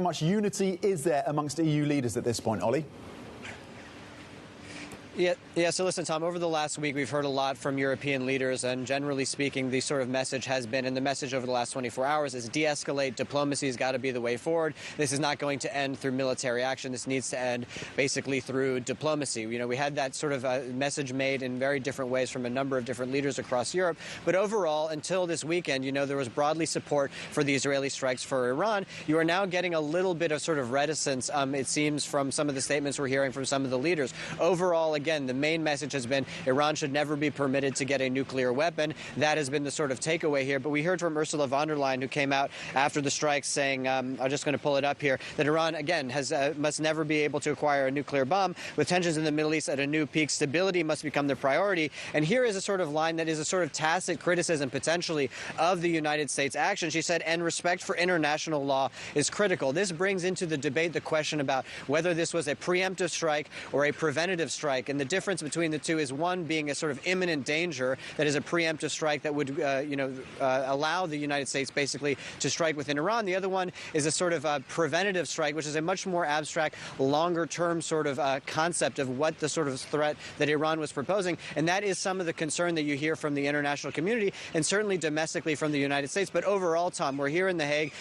How much unity is there amongst EU leaders at this point, Ollie? Yeah. So listen, Tom, over the last week, we've heard a lot from European leaders, and generally speaking, the sort of message has been, and the message over the last 24 hours is de-escalate. Diplomacy has got to be the way forward. This is not going to end through military action. This needs to end basically through diplomacy. You know, we had that sort of message made in very different ways from a number of different leaders across Europe. But overall, until this weekend, you know, there was broadly support for the Israeli strikes for Iran. You are now getting a little bit of sort of reticence, it seems, from some of the statements we're hearing from some of the leaders. Overall, again, the main message has been Iran should never be permitted to get a nuclear weapon. That has been the sort of takeaway here. But we heard from Ursula von der Leyen, who came out after the strikes saying, I'm just going to pull it up here, that Iran, again, must never be able to acquire a nuclear bomb. With tensions in the Middle East at a new peak, stability must become the priority. And here is a sort of line that is a sort of tacit criticism, potentially, of the United States' action. She said, and respect for international law is critical. This brings into the debate the question about whether this was a preemptive strike or a preventative strike. And the difference between the two is one being a sort of imminent danger that is a preemptive strike that would, allow the United States basically to strike within Iran. The other one is a sort of preventative strike, which is a much more abstract, longer-term sort of concept of what the sort of threat that Iran was proposing. And that is some of the concern that you hear from the international community and certainly domestically from the United States. But overall, Tom, we're here in The Hague.